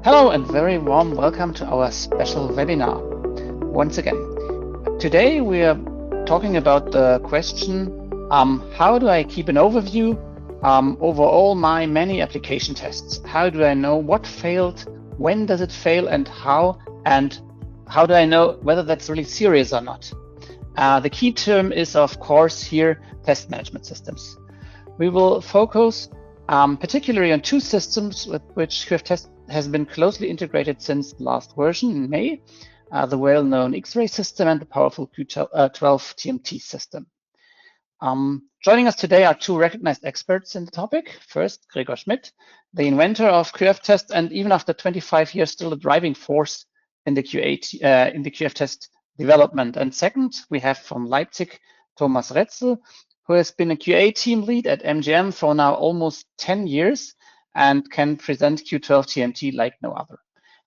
Hello and very warm welcome to our special webinar. Once again, today we are talking about the question, how do I keep an overview over all my many application tests? How do I know what failed, when does it fail, and how do I know whether that's really serious or not? The key term is, of course, here, test management systems. We will focus particularly on two systems with which QF-Test has been closely integrated since the last version in May, the well-known Xray system and the powerful Q12-TMT system. Joining us today are two recognized experts in the topic. First, Gregor Schmidt, the inventor of QF-Test, and even after 25 years, still a driving force in the QF-Test development. And second, we have from Leipzig, Thomas Retzel, who has been a QA team lead at MGM for now almost 10 years and can present Q12-TMT like no other.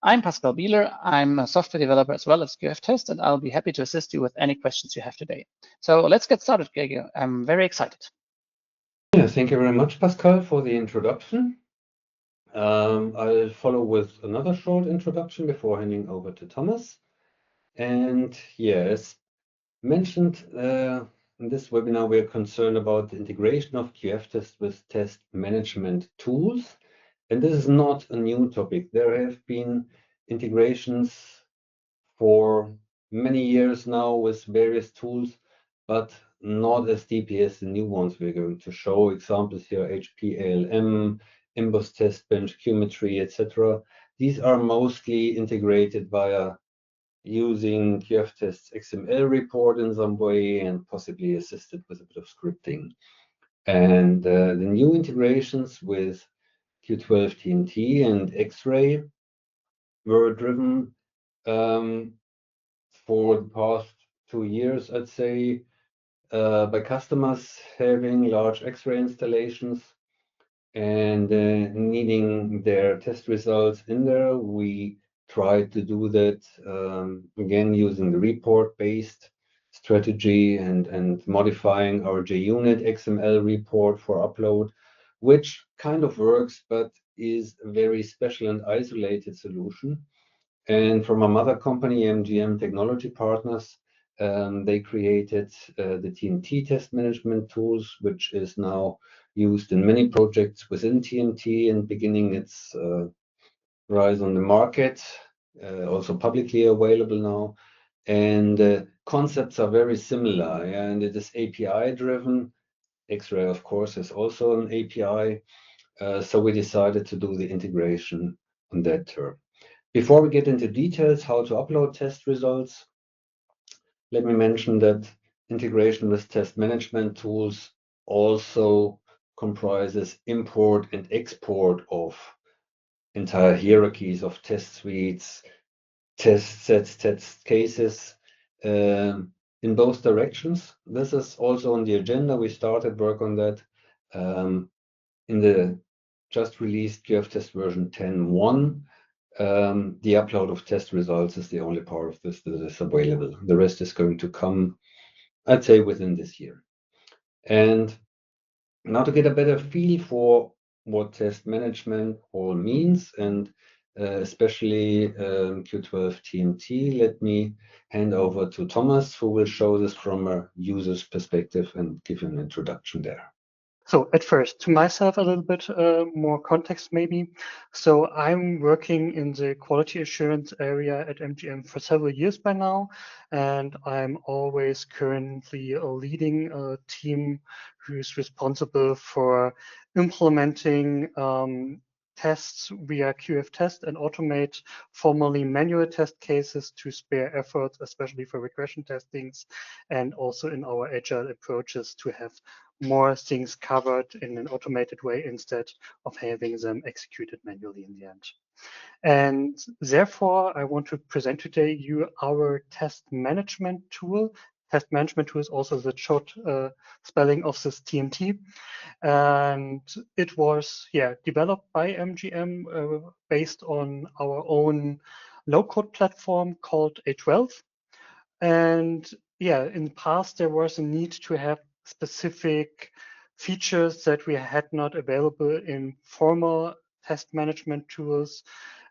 I'm Pascal Bieler. I'm a software developer as well as QF-Test, and I'll be happy to assist you with any questions you have today. So let's get started, Gregor. I'm very excited. Yeah, thank you very much, Pascal, for the introduction. I'll follow with another short introduction before handing over to Thomas. And yes, mentioned in this webinar, we're concerned about the integration of QF-Test with test management tools. And this is not a new topic. There have been integrations for many years now with various tools, but not as deeply as the new ones we're going to show. Examples here, HPALM, Imbus Test Bench, Qmetry, etc. These are mostly integrated via using QF-Test's XML report in some way and possibly assisted with a bit of scripting. And the new integrations with Q12-TMT and Xray were driven for the past 2 years, I'd say, by customers having large Xray installations and needing their test results in there. We tried to do that again using the report-based strategy and modifying our JUnit XML report for upload, which kind of works, but is a very special and isolated solution. And from our mother company, MGM Technology Partners, they created the TMT test management tools, which is now used in many projects within TMT and beginning its rise on the market, also publicly available now. And concepts are very similar, and it is API driven. Xray, of course, is also an API. So we decided to do the integration on that term. Before we get into details how to upload test results, let me mention that integration with test management tools also comprises import and export of entire hierarchies of test suites, test sets, test cases in both directions. This is also on the agenda. We started work on that in the just released QF-Test version 10.1. The upload of test results is the only part of this that is available. The rest is going to come, I'd say, within this year. And now to get a better feel for what test management all means, and especially Q12-TMT, let me hand over to Thomas, who will show this from a user's perspective and give an introduction there. So at first, to myself, a little bit more context maybe. So I'm working in the quality assurance area at MGM for several years by now, and I'm always currently leading a team who's responsible for implementing tests via QF-Test and automate formerly manual test cases to spare effort, especially for regression testings, and also in our agile approaches to have more things covered in an automated way instead of having them executed manually in the end. And therefore, I want to present today you our test management tool. Test management tool is also the short spelling of this TMT. And it was developed by MGM based on our own low-code platform called A12. And in the past, there was a need to have specific features that we had not available in formal test management tools.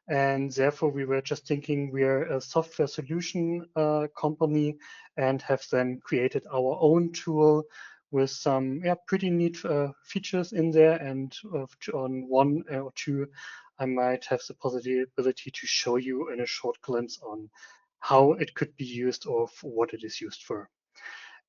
And therefore, we were just thinking we're a software solution company and have then created our own tool with some pretty neat features in there. And on one or two, I might have the possibility to show you in a short glimpse on how it could be used or for what it is used for.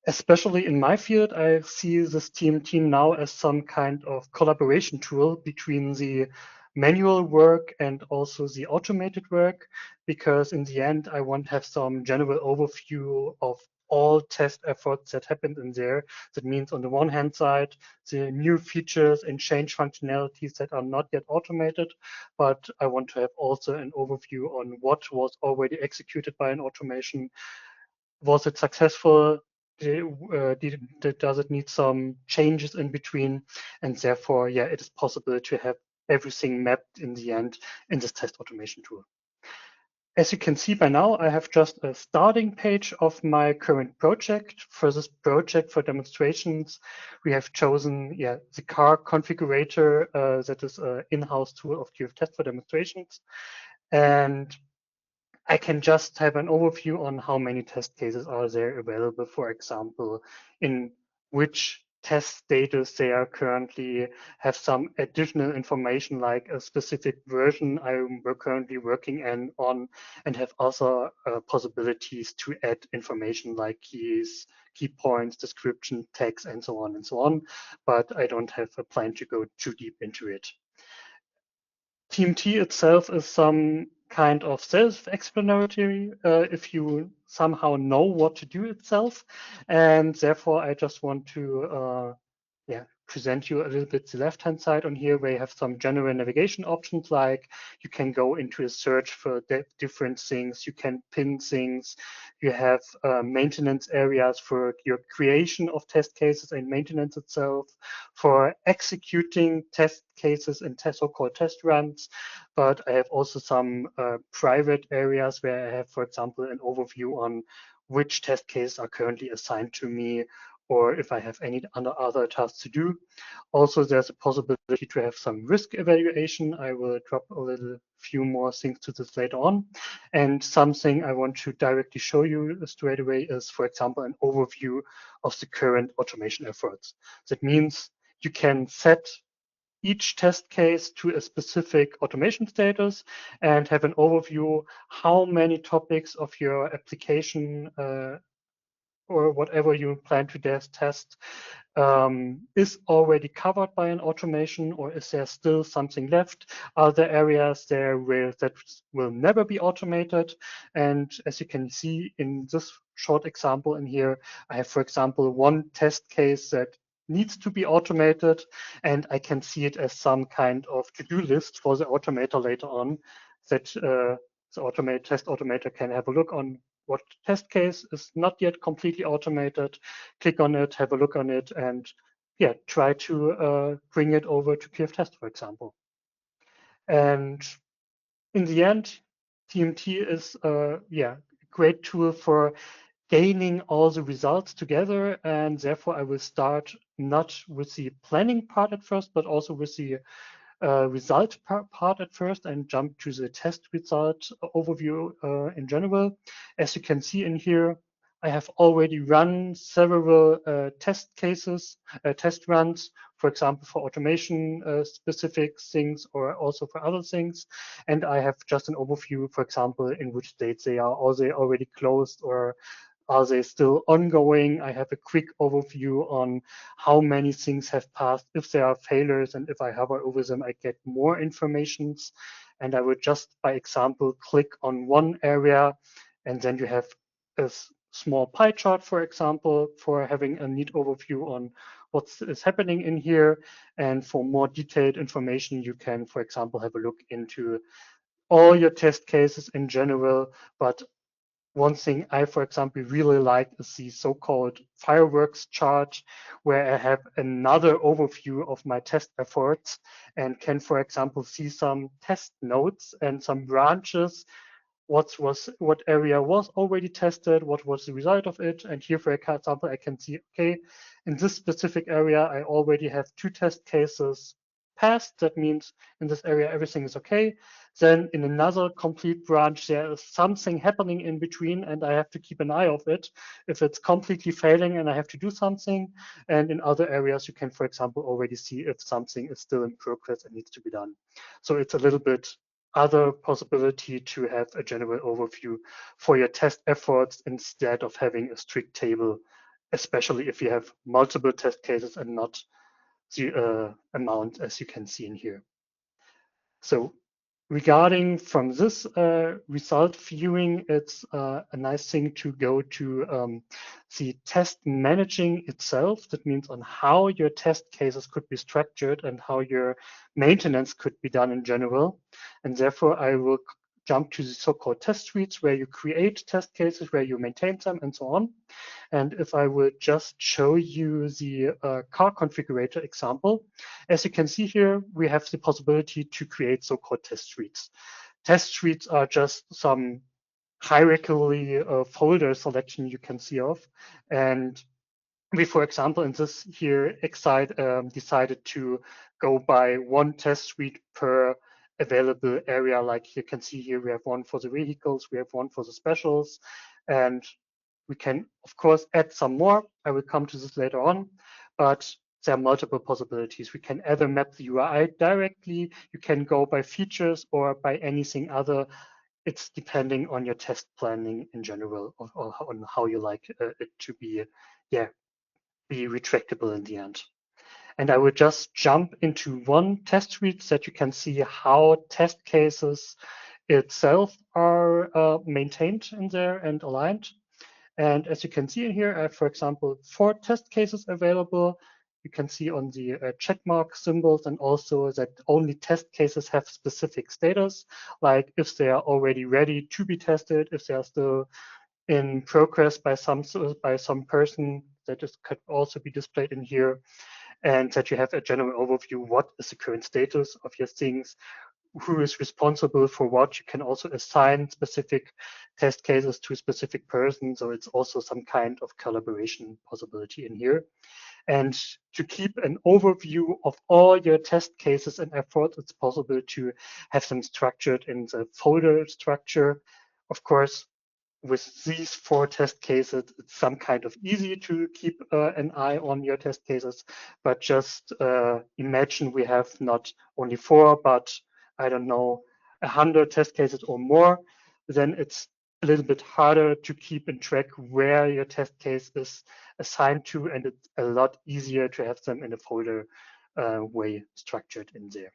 Especially in my field, I see this TMT now as some kind of collaboration tool between the manual work and also the automated work, because in the end, I want to have some general overview of all test efforts that happened in there. That means on the one hand side, the new features and change functionalities that are not yet automated, but I want to have also an overview on what was already executed by an automation. Was it successful? Does it need some changes in between? And therefore, yeah, it is possible to have everything mapped in the end in this test automation tool. As you can see by now, I have just a starting page of my current project. For this project, for demonstrations, we have chosen the car configurator that is an in-house tool of QF-Test for demonstrations. And I can just have an overview on how many test cases are there available, for example, in which test status they are currently, have some additional information like a specific version I'm currently working on, and have also possibilities to add information like keys, key points, description, text, and so on and so on. But I don't have a plan to go too deep into it. TMT itself is some kind of self-explanatory if you somehow know what to do itself. And therefore, I just want to present you a little bit the left-hand side on here, where you have some general navigation options, like you can go into a search for different things, you can pin things, you have maintenance areas for your creation of test cases and maintenance itself, for executing test cases and so-called test runs. But I have also some private areas where I have, for example, an overview on which test cases are currently assigned to me, or if I have any other tasks to do. Also, there's a possibility to have some risk evaluation. I will drop a little few more things to this later on. And something I want to directly show you straight away is, for example, an overview of the current automation efforts. That means you can set each test case to a specific automation status and have an overview how many topics of your application or whatever you plan to test is already covered by an automation, or is there still something left? Are there areas there that will never be automated? And as you can see in this short example in here, I have, for example, one test case that needs to be automated, and I can see it as some kind of to-do list for the automator later on, that the test automator can have a look on what test case is not yet completely automated, click on it, have a look on it, and try to bring it over to QF-Test, for example. And in the end, TMT is a great tool for gaining all the results together. And therefore, I will start not with the planning part at first, but also with the result part at first, and jump to the test result overview in general. As you can see in here, I have already run several test cases, test runs, for example, for automation specific things, or also for other things. And I have just an overview, for example, in which states they are. Are they already closed, or are they still ongoing? I have a quick overview on how many things have passed, if there are failures, and if I hover over them, I get more information. And I would just, by example, click on one area, and then you have a small pie chart, for example, for having a neat overview on what is happening in here. And for more detailed information, you can, for example, have a look into all your test cases in general. But one thing I, for example, really like is the so-called fireworks chart, where I have another overview of my test efforts and can, for example, see some test notes and some branches. What area was already tested, what was the result of it. And here, for example, I can see, okay, in this specific area, I already have 2 test cases. passed. That means in this area, everything is okay. Then in another complete branch, there is something happening in between and I have to keep an eye of it. If it's completely failing and I have to do something. And in other areas, you can, for example, already see if something is still in progress and needs to be done. So it's a little bit other possibility to have a general overview for your test efforts instead of having a strict table, especially if you have multiple test cases and not the amount as you can see in here. So regarding from this result viewing, it's a nice thing to go to the test managing itself. That means on how your test cases could be structured and how your maintenance could be done in general. And therefore, I will jump to the so-called test suites where you create test cases, where you maintain them, and so on. And if I would just show you the car configurator example, as you can see here, we have the possibility to create so-called test suites. Test suites are just some hierarchically folder selection you can see of. And we, for example, in this here, decided to go by one test suite per available area. Like you can see here, we have one for the vehicles, we have one for the specials, and we can, of course, add some more. I will come to this later on, but there are multiple possibilities. We can either map the UI directly, you can go by features or by anything other. It's depending on your test planning in general or on how you like it to be, be retractable in the end. And I will just jump into one test suite so that you can see how test cases itself are maintained in there and aligned. And as you can see in here, I have, for example, 4 test cases available. You can see on the checkmark symbols and also that only test cases have specific status, like if they are already ready to be tested, if they are still in progress by some person, that could also be displayed in here, and that you have a general overview, what is the current status of your things, who is responsible for what. You can also assign specific test cases to a specific person. So it's also some kind of collaboration possibility in here. And to keep an overview of all your test cases and efforts, it's possible to have them structured in the folder structure. Of course, with these 4 test cases, it's some kind of easy to keep an eye on your test cases, but just imagine we have not only 4, but I don't know, 100 test cases or more, then it's a little bit harder to keep in track where your test case is assigned to, and it's a lot easier to have them in a folder way structured in there.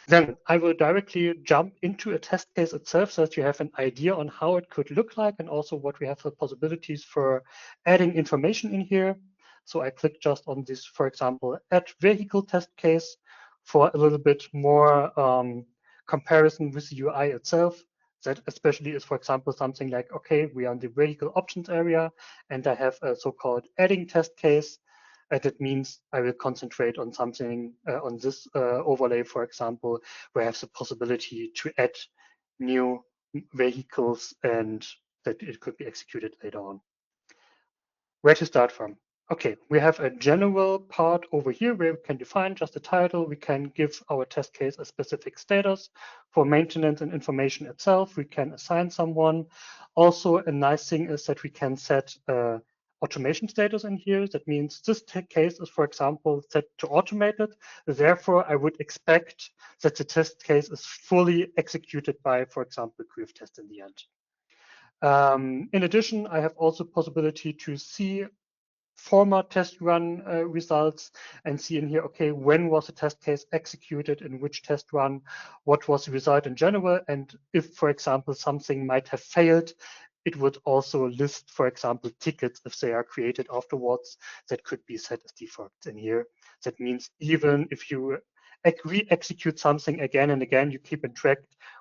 Then I will directly jump into a test case itself so that you have an idea on how it could look like and also what we have for possibilities for adding information in here. So I click just on this, for example, add vehicle test case for a little bit more comparison with the UI itself. That especially is, for example, something like, okay, we are in the vehicle options area and I have a so-called adding test case. That means I will concentrate on something on this overlay, for example, where I have the possibility to add new vehicles and that it could be executed later on. Where to start from? Okay, we have a general part over here where we can define just a title. We can give our test case a specific status for maintenance and information itself. We can assign someone. Also, a nice thing is that we can set automation status in here. That means this case is, for example, set to automated. Therefore, I would expect that the test case is fully executed by, for example, QF test in the end. In addition, I have also possibility to see former test run results and see in here, okay, when was the test case executed, in which test run, what was the result in general, and if, for example, something might have failed, it would also list, for example, tickets if they are created afterwards that could be set as defaults in here. That means even if you re-execute something again and again, you keep in track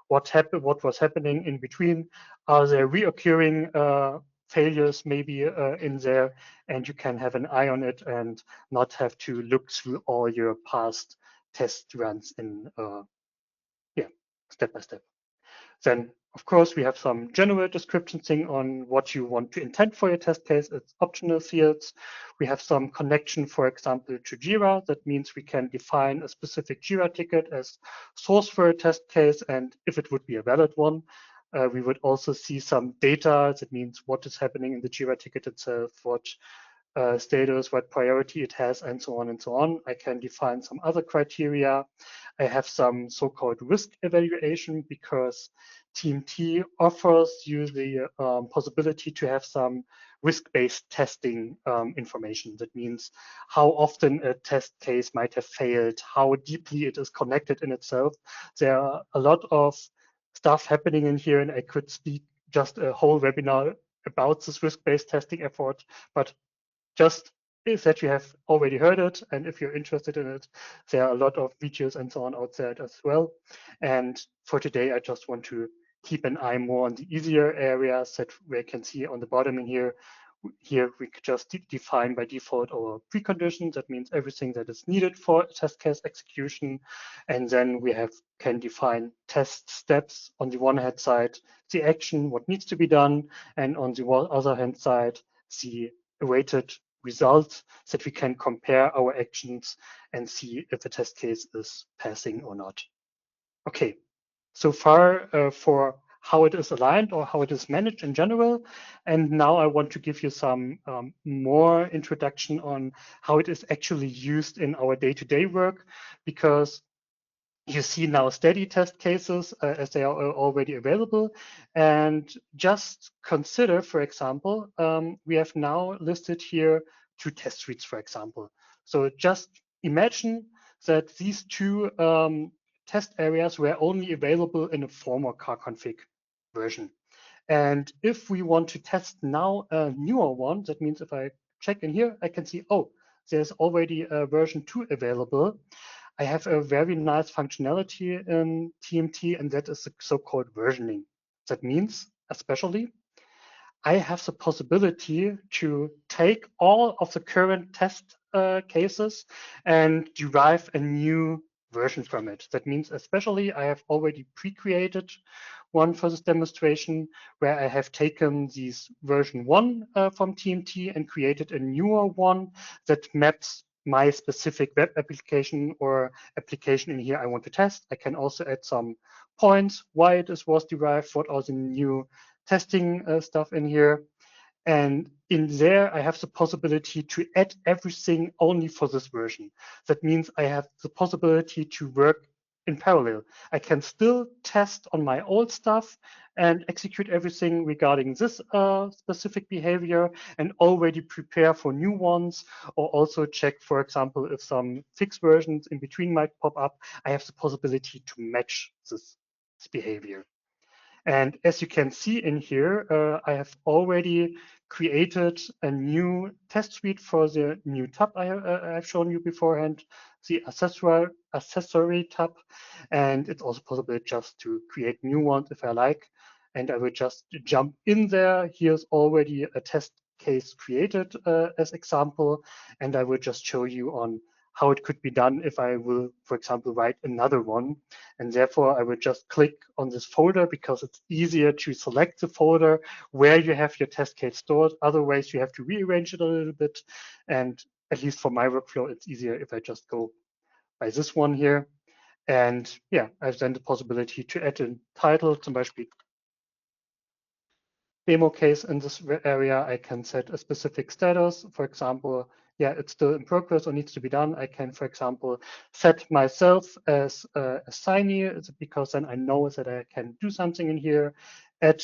what happened, what was happening in between. Are there reoccurring failures maybe in there, and you can have an eye on it and not have to look through all your past test runs in step by step. Then Of course, we have some general description thing on what you want to intend for your test case. It's optional fields. We have some connection, for example, to Jira. That means we can define a specific Jira ticket as source for a test case, and if it would be a valid one. We would also see some data. That means what is happening in the Jira ticket itself, what status, what priority it has, and so on and so on. I can define some other criteria. I have some so-called risk evaluation because TMT offers you the possibility to have some risk-based testing information. That means how often a test case might have failed, how deeply it is connected in itself. There are a lot of stuff happening in here, and I could speak just a whole webinar about this risk-based testing effort, but just is that you have already heard it, and if you're interested in it, there are a lot of videos and so on out there as well. And for today, I just want to keep an eye more on the easier areas that we can see on the bottom in here. Here we could just define by default our preconditions. That means everything that is needed for test case execution. And then we can define test steps on the one hand side, the action, what needs to be done, and on the other hand side, the awaited results that we can compare our actions and see if the test case is passing or not. Okay, so far for how it is aligned or how it is managed in general. And now I want to give you some more introduction on how it is actually used in our day-to-day work, because you see now steady test cases as they are already available. And just consider, for example, we have now listed here 2 test suites, for example. So just imagine that these 2 test areas were only available in a former car config version. And if we want to test now a newer one, that means if I check in here, I can see, oh, there's already a version 2 available. I have a very nice functionality in TMT, and that is the so-called versioning. That means, especially, I have the possibility to take all of the current test cases and derive a new version from it. That means, especially, I have already pre-created one for this demonstration where I have taken this version 1 from TMT and created a newer one that maps my specific web application or application in here I want to test. I can also add some points, why it was derived, what are the new testing stuff in here. And in there, I have the possibility to add everything only for this version. That means I have the possibility to work in parallel. I can still test on my old stuff and execute everything regarding this specific behavior and already prepare for new ones, or also check, for example, if some fixed versions in between might pop up. I have the possibility to match this behavior. And as you can see in here, I have already created a new test suite for the new tab I've shown you beforehand, the accessory tab. And it's also possible just to create new ones if I like. And I will just jump in there. Here's already a test case created as example. And I will just show you on how it could be done if I will, for example, write another one. And therefore, I will just click on this folder because it's easier to select the folder where you have your test case stored. Otherwise, you have to rearrange it a little bit. And at least for my workflow, it's easier if I just go by this one here. And yeah, I've then the possibility to add a title, zum Beispiel demo case in this area. I can set a specific status. For example, yeah, it's still in progress or needs to be done. I can, for example, set myself as a signee because then I know that I can do something in here, add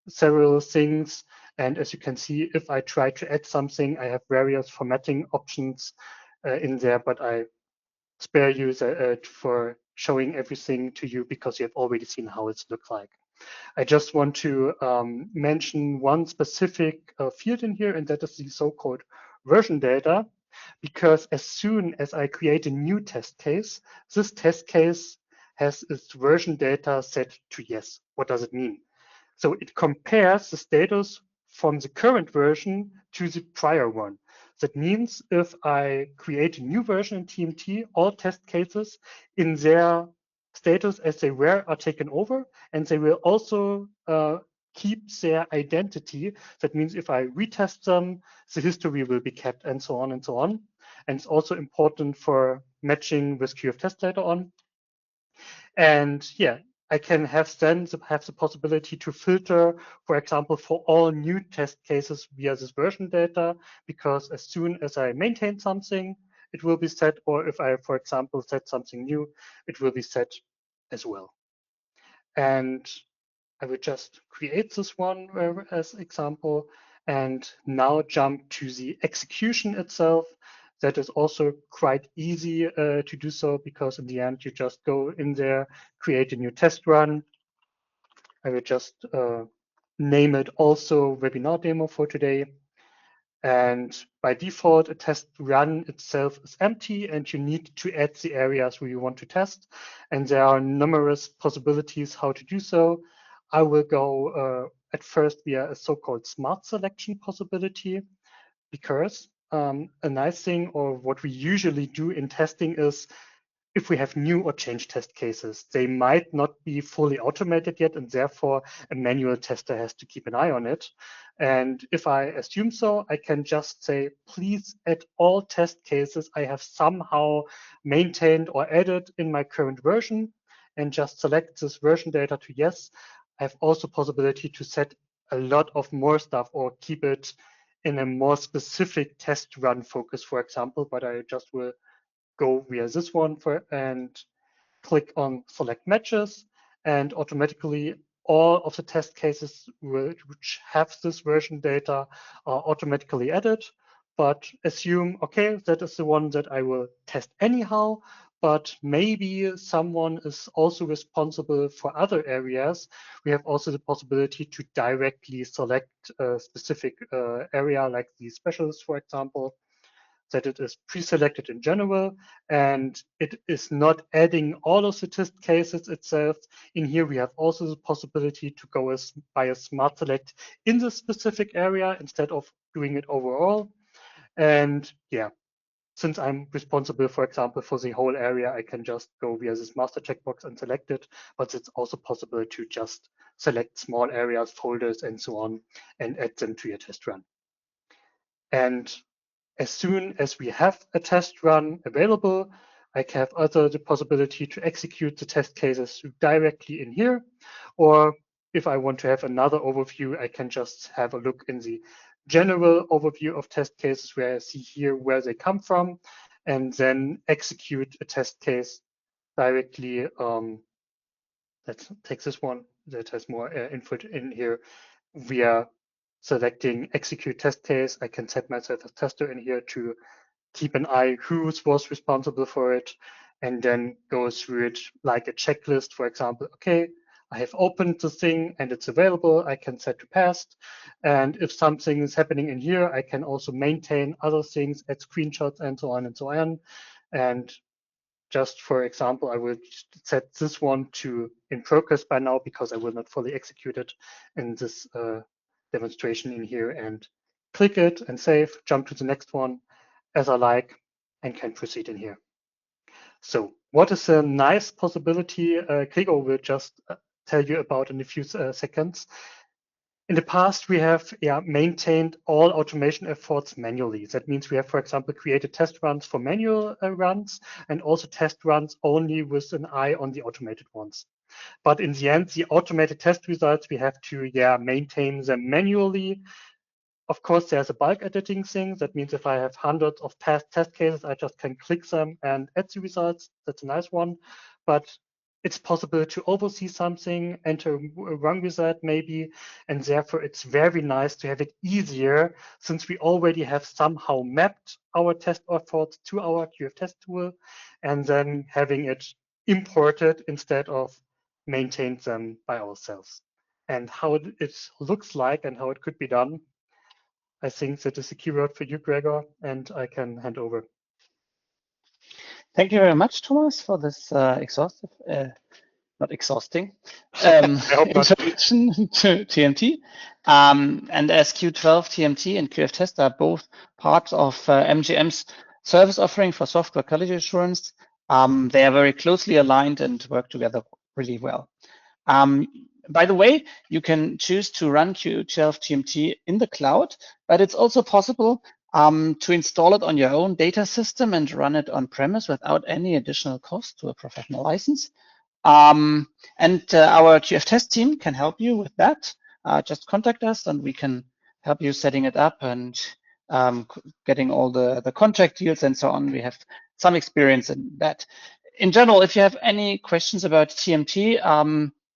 several things. And as you can see, if I try to add something, I have various formatting options in there, but I spare you for showing everything to you because you have already seen how it looks like. I just want to mention one specific field in here, and that is the so-called version data, because as soon as I create a new test case, this test case has its version data set to yes. What does it mean? So it compares the status from the current version to the prior one. That means if I create a new version in TMT, all test cases in their status as they were are taken over, and they will also keep their identity. That means if I retest them, the history will be kept, and so on and so on. And it's also important for matching with QF-test later on. And yeah, I can have the possibility to filter, for example, for all new test cases via this version data, because as soon as I maintain something, it will be set, or if I, for example, set something new, it will be set as well. And I will just create this one as example, and now jump to the execution itself. That is also quite easy to do so, because in the end, you just go in there, create a new test run. I will just name it also webinar demo for today. And by default, a test run itself is empty, and you need to add the areas where you want to test. And there are numerous possibilities how to do so. I will go at first via a so-called smart selection possibility, because a nice thing, or what we usually do in testing, is if we have new or change test cases, they might not be fully automated yet, and therefore a manual tester has to keep an eye on it. And if I assume so, I can just say, please add all test cases I have somehow maintained or added in my current version, and just select this version data to yes. I have also possibility to set a lot of more stuff, or keep it in a more specific test run focus, for example, but I just will go via this one and click on select matches, and automatically all of the test cases which have this version data are automatically added. But assume, okay, that is the one that I will test anyhow, but maybe someone is also responsible for other areas. We have also the possibility to directly select a specific area, like the specialist, for example, that it is pre-selected in general, and it is not adding all of the test cases itself. In here, we have also the possibility to go by a smart select in the specific area instead of doing it overall. And yeah, since I'm responsible, for example, for the whole area, I can just go via this master checkbox and select it, but it's also possible to just select small areas, folders, and so on, and add them to your test run. And as soon as we have a test run available, I have also the possibility to execute the test cases directly in here. Or if I want to have another overview, I can just have a look in the general overview of test cases, where I see here where they come from, and then execute a test case directly. Let's take this one that has more input in here via selecting execute test case. I can set myself as tester in here to keep an eye who was responsible for it, and then go through it like a checklist. For example, okay, I have opened the thing and it's available. I can set to passed. And if something is happening in here, I can also maintain other things, add screenshots, and so on and so on. And just for example, I will set this one to in progress by now, because I will not fully execute it in this demonstration in here, and click it and save, jump to the next one as I like, and can proceed in here. So what is a nice possibility Gregor will just tell you about in a few seconds. In the past, we have maintained all automation efforts manually. That means we have, for example, created test runs for manual runs, and also test runs only with an eye on the automated ones. But in the end, the automated test results, we have to maintain them manually. Of course, there's a bulk editing thing. That means if I have hundreds of past test cases, I just can click them and add the results. That's a nice one. But it's possible to oversee something, enter a wrong result maybe, and therefore it's very nice to have it easier, since we already have somehow mapped our test efforts to our QF-test tool, and then having it imported instead of maintained them by ourselves. And how it looks like and how it could be done, I think that is a keyword for you, Gregor, and I can hand over. Thank you very much, Thomas, for this exhaustive, not exhausting, introduction to TMT. And as Q12-TMT and QF-test are both parts of MGM's service offering for software quality assurance, They are very closely aligned and work together really well. By the way, you can choose to run Q12-TMT in the cloud, but it's also possible to install it on your own data system and run it on premise without any additional cost to a professional license. And our QF test team can help you with that. Just contact us and we can help you setting it up and getting all the contract deals and so on. We have some experience in that. In general, if you have any questions about TMT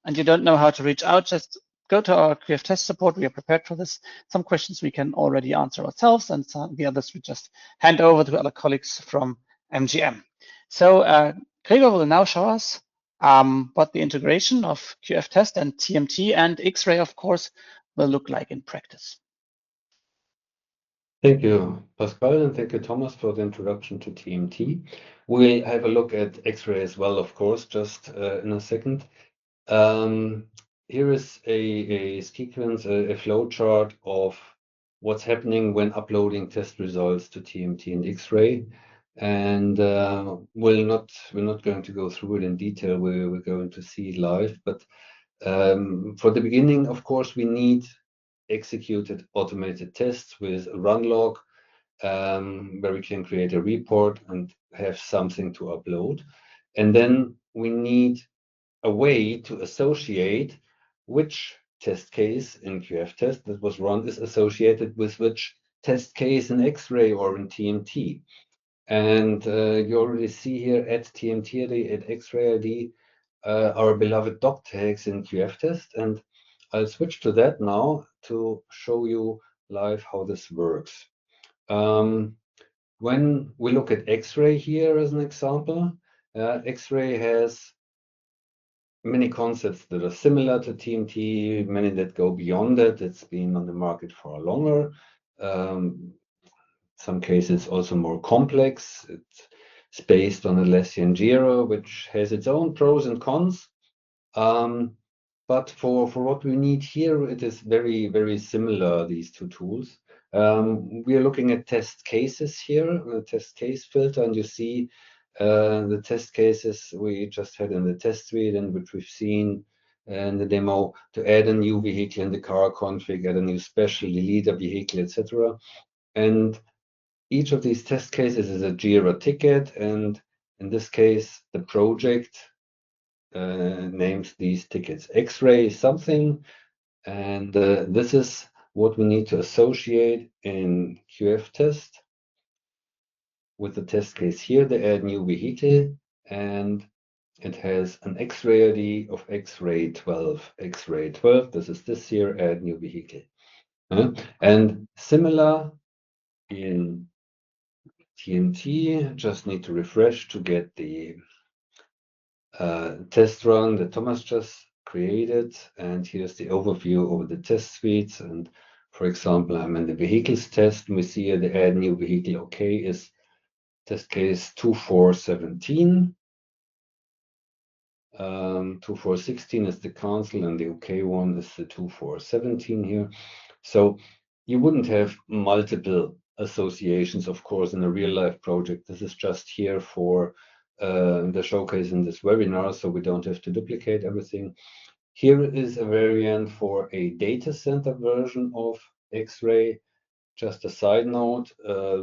and you don't know how to reach out, just go to our QF test support. We are prepared for this. Some questions we can already answer ourselves, and the others we just hand over to other colleagues from MGM. So Gregor will now show us what the integration of QF test and TMT and Xray, of course, will look like in practice. Thank you, Pascal, and thank you, Thomas, for the introduction to TMT. We'll have a look at Xray as well, of course, just in a second. Here is a sequence, a flow chart of what's happening when uploading test results to TMT and Xray. And we're not going to go through it in detail. We're going to see it live. But for the beginning, of course, we need executed automated tests with a run log where we can create a report and have something to upload. And then we need a way to associate which test case in QF test that was run is associated with which test case in Xray or in TMT. And you already see here at TMT ID, at Xray ID, our beloved doc tags in QF test. And I'll switch to that now to show you live how this works. When we look at Xray here as an example, Xray has many concepts that are similar to TMT, many that go beyond it. It's been on the market for longer. Some cases also more complex. It's based on Atlassian Jira, which has its own pros and cons. But for what we need here, it is very, very similar, these two tools. We are looking at test cases here, a test case filter, and you see the test cases we just had in the test suite and which we've seen in the demo to add a new vehicle in the car config, add a new special, delete a vehicle, etc. And each of these test cases is a Jira ticket, and in this case, the project names these tickets Xray something, and this is what we need to associate in QF test with the test case here. They add new vehicle, and it has an Xray ID of Xray 12. Xray 12, this is this here, add new vehicle. And similar in TMT, just need to refresh to get the test run that Thomas just created. And here's the overview over the test suites. And for example, I'm in the vehicles test, and we see here the add new vehicle OK is test case 2417. 2416 is the cancel, and the OK one is the 2417 here. So you wouldn't have multiple associations, of course, in a real life project. This is just here for the showcase in this webinar, so we don't have to duplicate everything. Here is a variant for a data center version of Xray. Just a side note,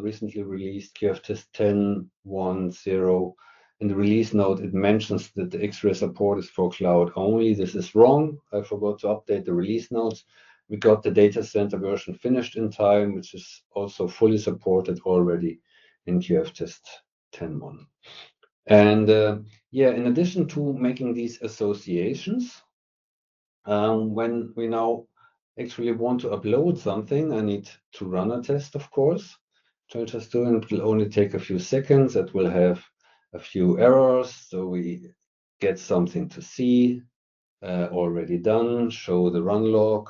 recently released QF test 10.1.0. In the release note, it mentions that the Xray support is for cloud only. This is wrong. I forgot to update the release notes. We got the data center version finished in time, which is also fully supported already in QF test 10.1. And yeah, in addition to making these associations, when we now actually want to upload something, I need to run a test, of course. So just doing it will only take a few seconds. It will have a few errors, so we get something to see. Already done, show the run log.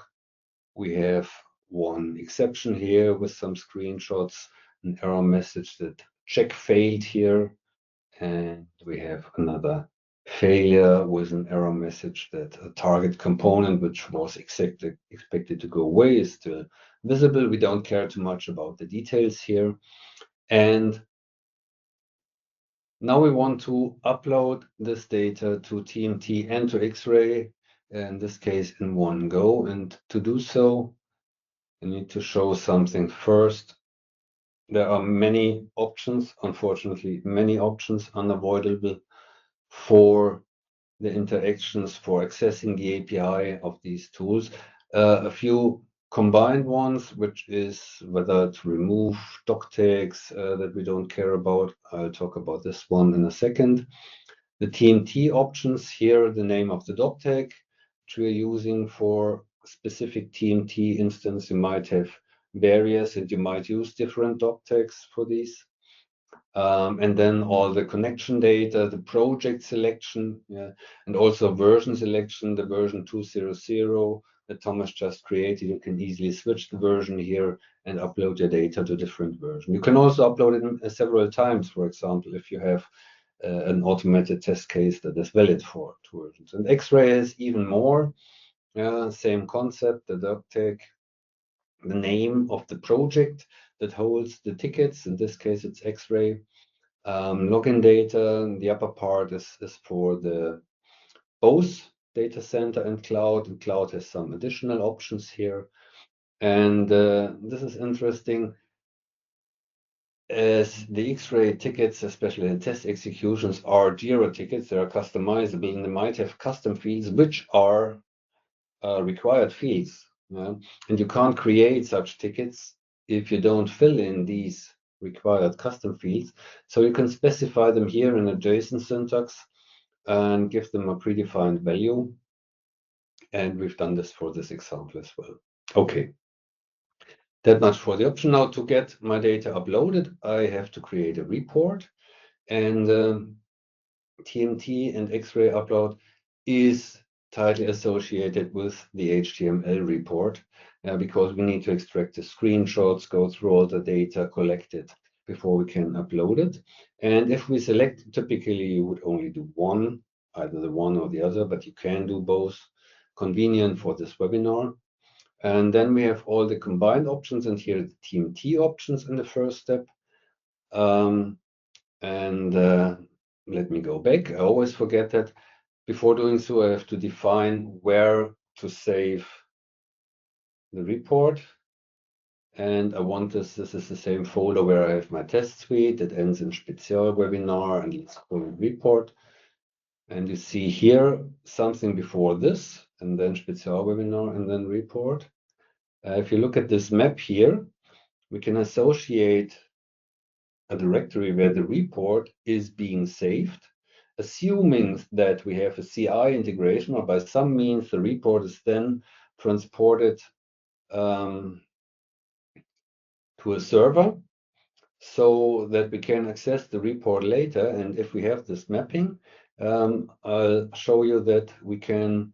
We have one exception here with some screenshots, an error message that check failed here. And we have another failure with an error message that a target component, which was expected to go away, is still visible. We don't care too much about the details here. And Now we want to upload this data to TMT and to Xray, in this case in one go. And to do so, I need to show something first. There are many options, unfortunately, many options unavoidable for the interactions for accessing the API of these tools. A few combined ones, which is whether to remove doc tags that we don't care about. I'll talk about this one in a second. The TMT options here, the name of the doc tag, which we're using for specific TMT instance. You might have various and you might use different doc tags for these. And then all the connection data, the project selection, yeah, and also version selection, the version 2.0.0 that Thomas just created. You can easily switch the version here and upload your data to different version. You can also upload it several times, for example, if you have an automated test case that is valid for 2 versions. And Xray is even more, same concept, the doc tag, the name of the project that holds the tickets. In this case, it's Xray. Login data, the upper part is for the both data center and cloud cloud has some additional options here. And this is interesting, as the Xray tickets, especially the test executions, are Jira tickets. They are customizable and they might have custom fields, which are required fields. Yeah? And you can't create such tickets if you don't fill in these required custom fields. So you can specify them here in a JSON syntax and give them a predefined value. And we've done this for this example as well. Okay. That much for the option. Now to get my data uploaded, I have to create a report. And TMT and Xray upload is tightly associated with the HTML report because we need to extract the screenshots, go through all the data collected before we can upload it. And if we select, typically you would only do one, either the one or the other, but you can do both. Convenient for this webinar. And then we have all the combined options, and here the TMT options in the first step. Let me go back. I always forget that. Before doing so, I have to define where to save the report. And I want this is the same folder where I have my test suite that ends in Spezial webinar, and let's call it report. And you see here something before this, and then Spezial webinar, and then report. If you look at this map here, we can associate a directory where the report is being saved, assuming that we have a CI integration, or by some means the report is then transported to a server so that we can access the report later. And if we have this mapping, I'll show you that we can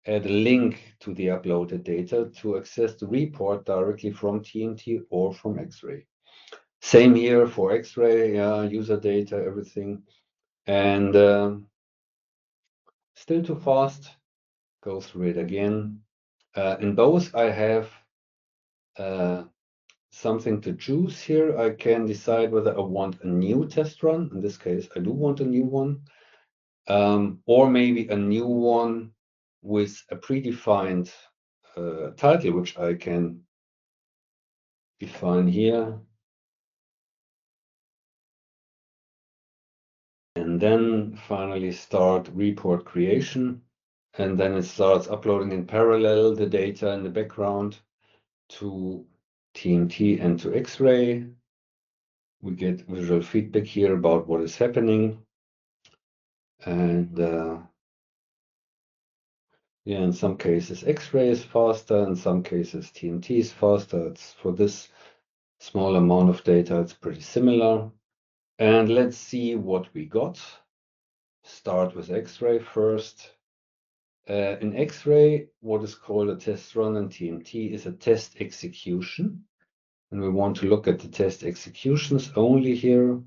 add a link to the uploaded data to access the report directly from TMT or from Xray. Same here for Xray, user data, everything. And still too fast, go through it again. In both, I have something to choose here. I can decide whether I want a new test run. In this case, I do want a new one. Or maybe a new one with a predefined title, which I can define here. And then finally start report creation. And then it starts uploading in parallel the data in the background to TMT and to Xray. We get visual feedback here about what is happening. And yeah, in some cases Xray is faster, in some cases TMT is faster. It's for this small amount of data, it's pretty similar. And let's see what we got. Start with Xray first. In Xray, what is called a test run in TMT is a test execution. And we want to look at the test executions only here,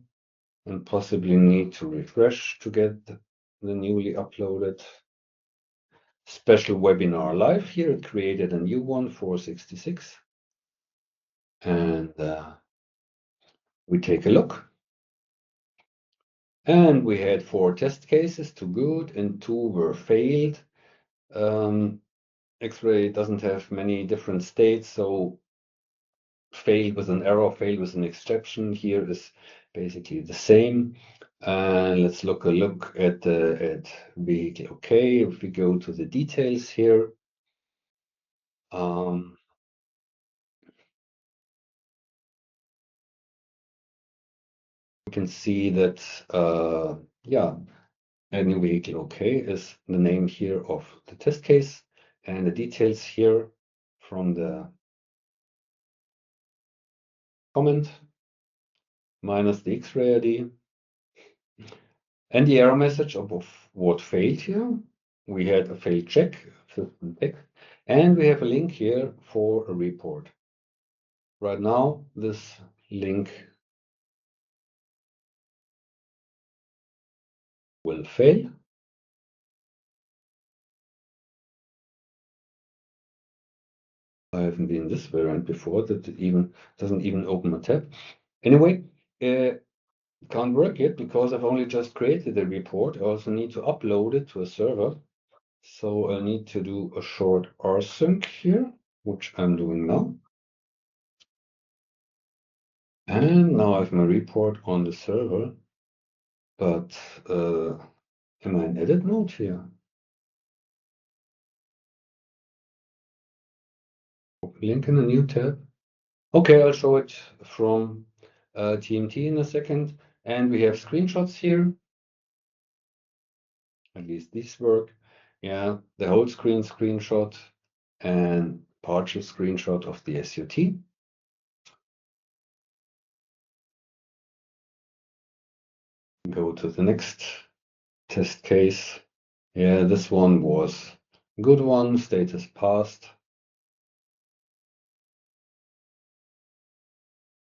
and possibly need to refresh to get the newly uploaded special webinar live here. It created a new one, 466. And we take a look. And we had 4 test cases, 2 good and 2 were failed. Xray doesn't have many different states, so fail with an error, fail with an exception here is basically the same. Let's look at vehicle OK. If we go to the details here, we can see that yeah, a new vehicle OK is the name here of the test case, and the details here from the comment minus the Xray ID. And the error message of what failed here. We had a failed check, system check, and we have a link here for a report. Right now, this link will fail. I haven't been this variant before, that it doesn't even open a tab. Anyway, it can't work yet because I've only just created the report. I also need to upload it to a server. So I need to do a short rsync here, which I'm doing now. And now I have my report on the server, but am I in edit mode here? Link in a new tab. Okay, I'll show it from TMT in a second. And we have screenshots here. At least these work. Yeah, the whole screen screenshot and partial screenshot of the SUT. Go to the next test case. Yeah, this one was a good one, status passed.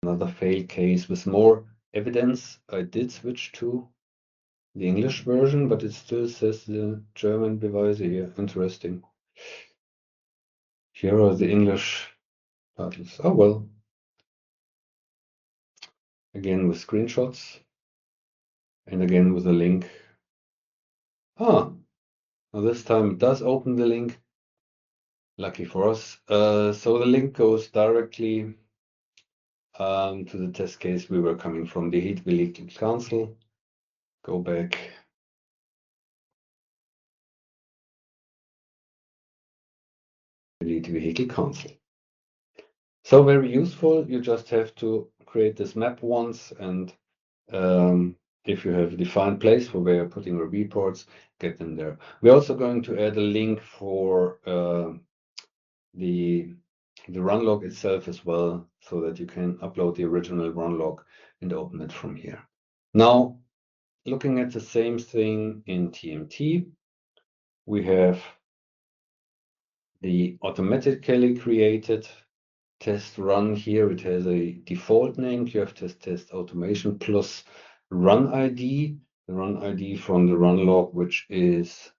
Another failed case with more evidence. I did switch to the English version, but it still says the German Beweise here. Interesting. Here are the English titles. Oh well. Again with screenshots. And again with a link. Ah, now this time it does open the link. Lucky for us. So the link goes directly to the test case we were coming from, the Heat Vehicle Council. Go back. Delete Vehicle Council. So very useful. You just have to create this map once, and if you have a defined place for where you're putting your reports, get them there. We're also going to add a link for the run log itself as well, so that you can upload the original run log and open it from here. Now, looking at the same thing in TMT, we have the automatically created test run here. It has a default name, QF test automation plus run ID, the run ID from the run log, which is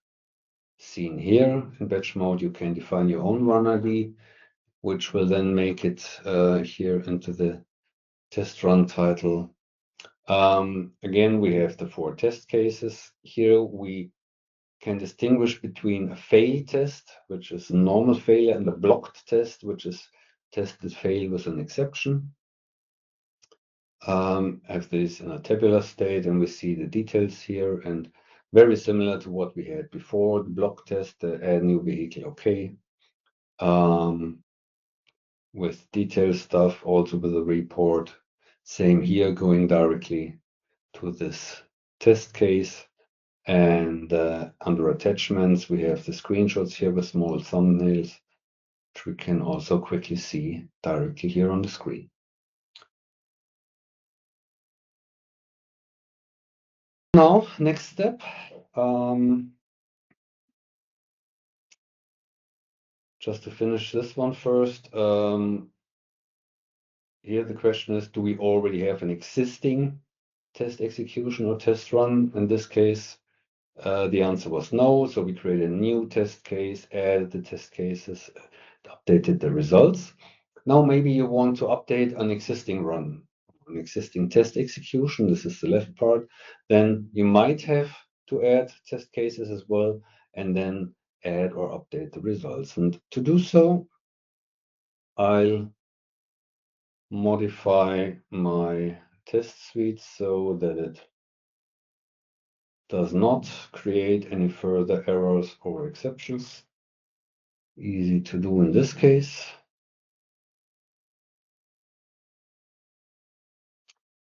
seen here. In batch mode, you can define your own run ID, which will then make it here into the test run title. Again, we have the 4 test cases. Here we can distinguish between a fail test, which is a normal failure, and a blocked test, which is test that fail with an exception. Have this in a tabular state, and we see the details here, and very similar to what we had before, the block test, the add new vehicle OK. With detailed stuff, also with the report. Same here, going directly to this test case. And under attachments, we have the screenshots here with small thumbnails, which we can also quickly see directly here on the screen. Now, next step. Just to finish this one first. Here the question is, do we already have an existing test execution or test run? In this case, the answer was no. So we created a new test case, added the test cases, updated the results. Now maybe you want to update an existing run. an existing test execution, this is the left part, then you might have to add test cases as well, and then add or update the results. And to do so, I'll modify my test suite so that it does not create any further errors or exceptions. Easy to do in this case.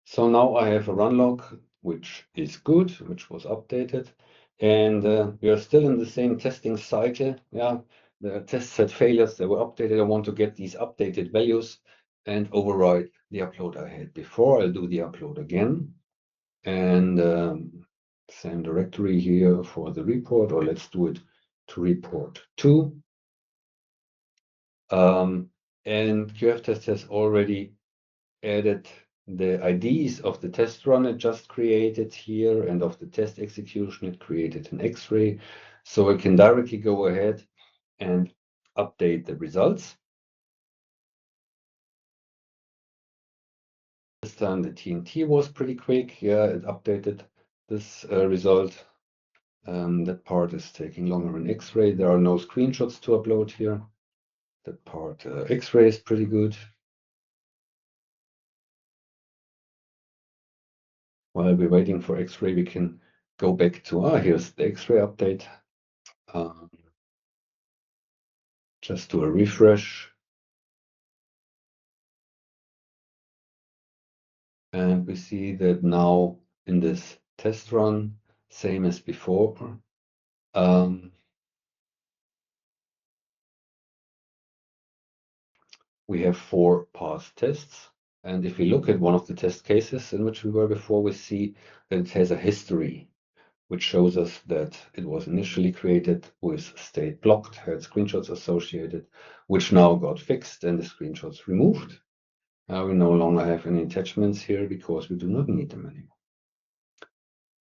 So now I have a run log, which is good, which was updated, and we are still in the same testing cycle. Yeah, the tests had failures, they were updated. I want to get these updated values and override the upload I had before. I'll do the upload again, and same directory here for the report, or let's do it to report 2. And QF-test has already added the IDs of the test run it just created here and of the test execution it created in Xray. So I can directly go ahead and update the results. This time the TNT was pretty quick. Yeah, it updated this result. That part is taking longer in Xray. There are no screenshots to upload here. That part, Xray is pretty good. While we're waiting for Xray, we can go back to, here's the Xray update. Just do a refresh. And we see that now in this test run, same as before, we have 4 passed tests. And if we look at one of the test cases in which we were before, we see that it has a history, which shows us that it was initially created with state blocked, had screenshots associated, which now got fixed and the screenshots removed. We no longer have any attachments here because we do not need them anymore.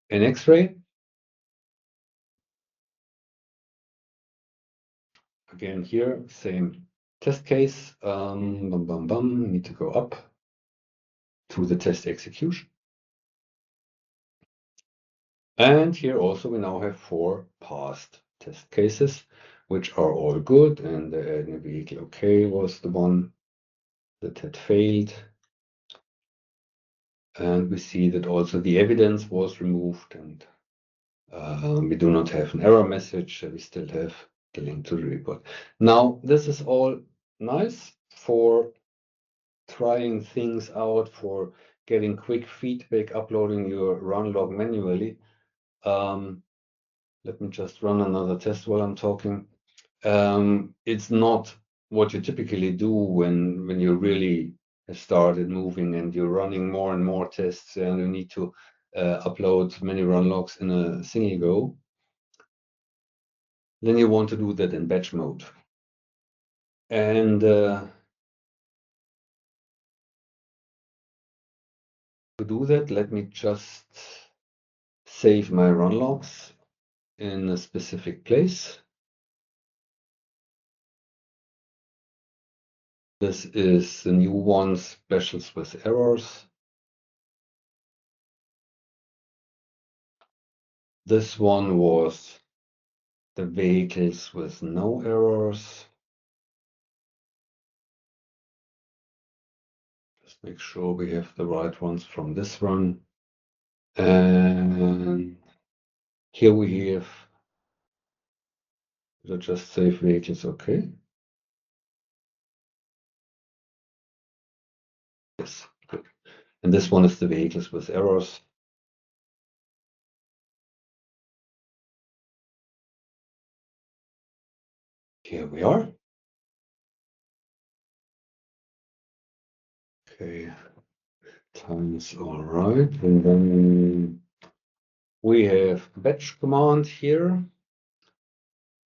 In Xray, again here, same test case. Need to go up to the test execution. And here also we now have 4 passed test cases, which are all good. And the adding vehicle OK was the one that had failed. And we see that also the evidence was removed, and we do not have an error message. We still have the link to the report. Now, this is all nice for trying things out, for getting quick feedback, uploading your run log manually. Let me just run another test while I'm talking. It's not what you typically do when you really have started moving and you're running more and more tests and you need to upload many run logs in a single go. Then you want to do that in batch mode. And to do that, let me just save my run logs in a specific place. This is the new one, specials with errors. This one was the vehicles with no errors. Just make sure we have the right ones from this run. And here we have, just save vehicles, okay. Yes, good. And this one is the vehicles with errors. Here we are. Okay, time is all right. And then we have batch command here.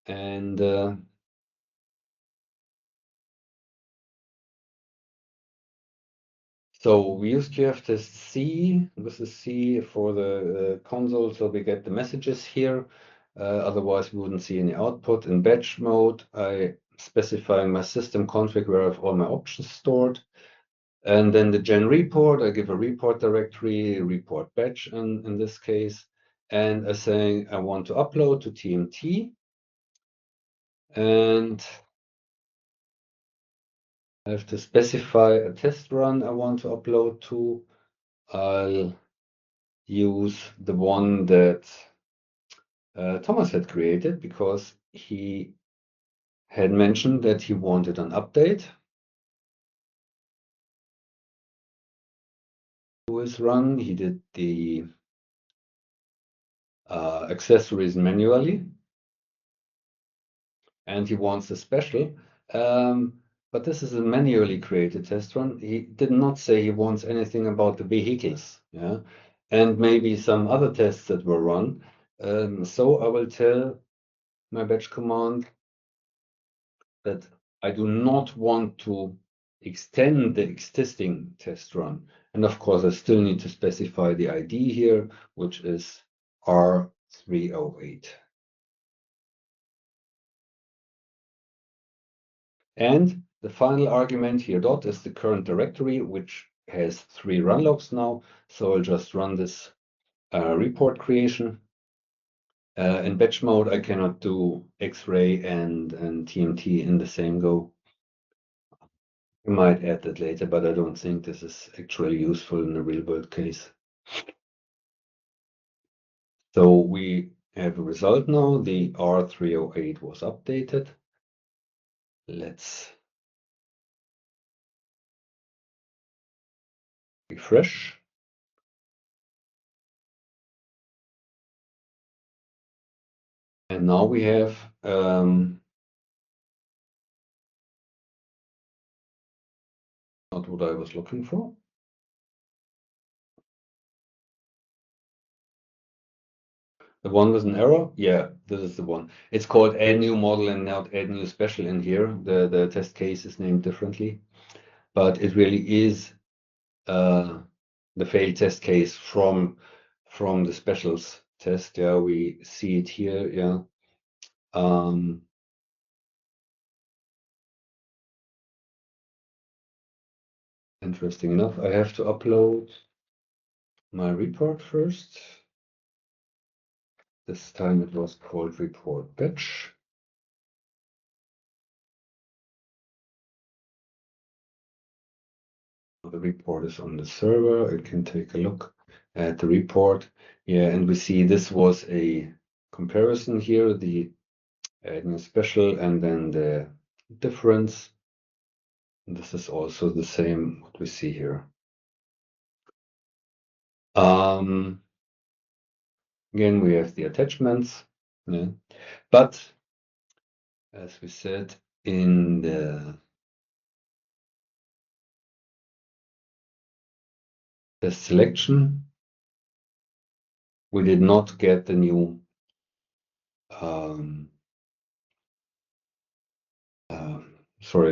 And so we use QF-test C. This is C for the console, so we get the messages here. Otherwise, we wouldn't see any output. In batch mode, I specifying my system config where I have all my options stored. And then the gen report, I give a report directory, report batch in this case, and I say I want to upload to TMT. And I have to specify a test run I want to upload to. I'll use the one that Thomas had created because he had mentioned that he wanted an update to his run. He did the accessories manually, and he wants a special. But this is a manually created test run. He did not say he wants anything about the vehicles, yeah, and maybe some other tests that were run. So I will tell my batch command that I do not want to extend the existing test run. And of course, I still need to specify the ID here, which is R308. And the final argument here dot is the current directory, which has 3 run logs now. So I'll just run this report creation. In batch mode, I cannot do Xray and TMT in the same go. I might add that later, but I don't think this is actually useful in a real world case. So we have a result now. The R308 was updated. Let's refresh. And now we have not what I was looking for. The one with an error? Yeah, this is the one. It's called add new model and not add new special in here. The test case is named differently, but it really is the failed test case from the specials test. Yeah, we see it here. Yeah. Interesting enough, I have to upload my report first. This time it was called report batch. The report is on the server. I can take a look at the report. Yeah, and we see this was a comparison here, the add new special and then the difference. And this is also the same what we see here. Again, we have the attachments, yeah. But as we said in the selection, we did not get the new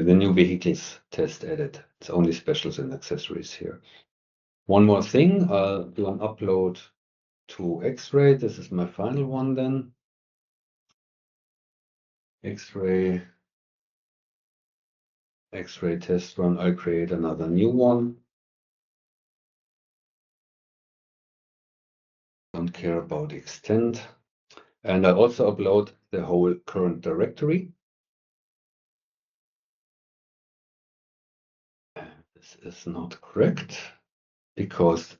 the new vehicles test added. It's only specials and accessories here. One more thing, I'll do an upload to Xray. This is my final one then. Xray test run. I'll create another new one. Don't care about extend. And I also upload the whole current directory. This is not correct because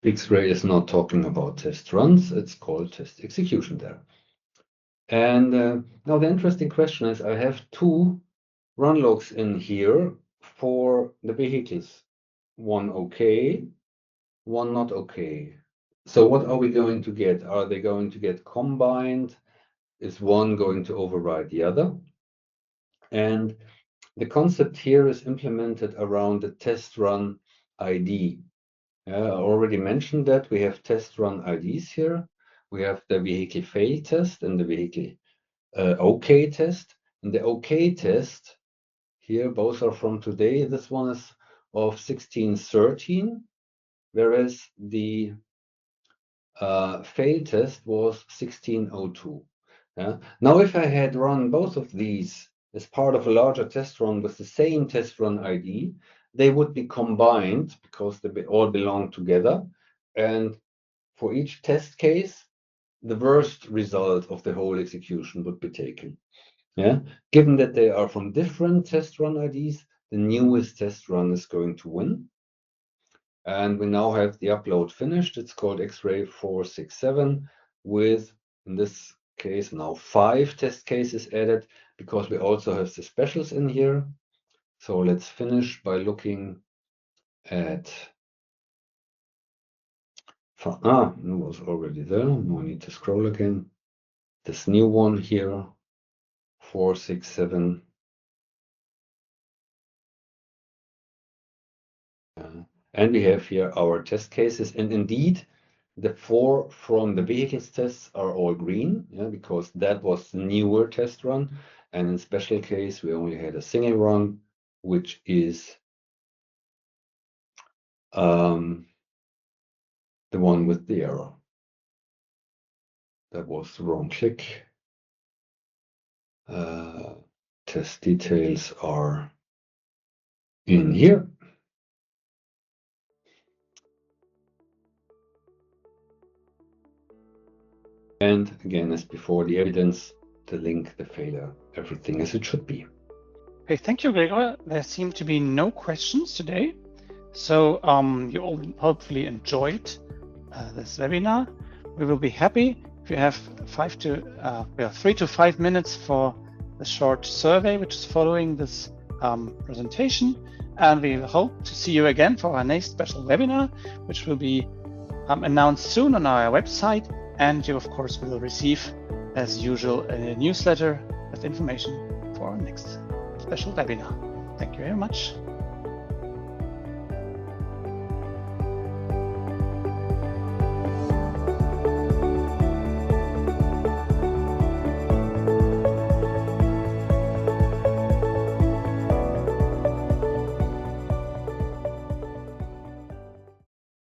Xray is not talking about test runs. It's called test execution there. And now the interesting question is I have 2 run logs in here for the vehicles. One okay, one not okay. So what are we going to get? Are they going to get combined? Is one going to override the other? And the concept here is implemented around the test run ID. I already mentioned that we have test run IDs here. We have the vehicle fail test and the vehicle OK test. And the OK test here, both are from today. This one is of 1613, whereas the fail test was 1602. Yeah? Now, if I had run both of these as part of a larger test run with the same test run ID, they would be combined because they all belong together. And for each test case, the worst result of the whole execution would be taken. Yeah, given that they are from different test run IDs, the newest test run is going to win. And we now have the upload finished. It's called Xray 467 with, in this case, now 5 test cases added because we also have the specials in here. So let's finish by looking at, it was already there. No need to scroll again. This new one here, 467. And we have here our test cases. And indeed, the 4 from the vehicles tests are all green, yeah, because that was the newer test run. And in special case, we only had a single run, which is the one with the error. That was the wrong click. Test details are in here. And again, as before, the evidence, the link, the failure, everything as it should be. Okay, thank you, Gregor. There seem to be no questions today. So you all hopefully enjoyed this webinar. We will be happy if you have 3 to 5 minutes for the short survey, which is following this presentation. And we hope to see you again for our next special webinar, which will be announced soon on our website. And you, of course, will receive, as usual, a newsletter with information for our next special webinar. Thank you very much.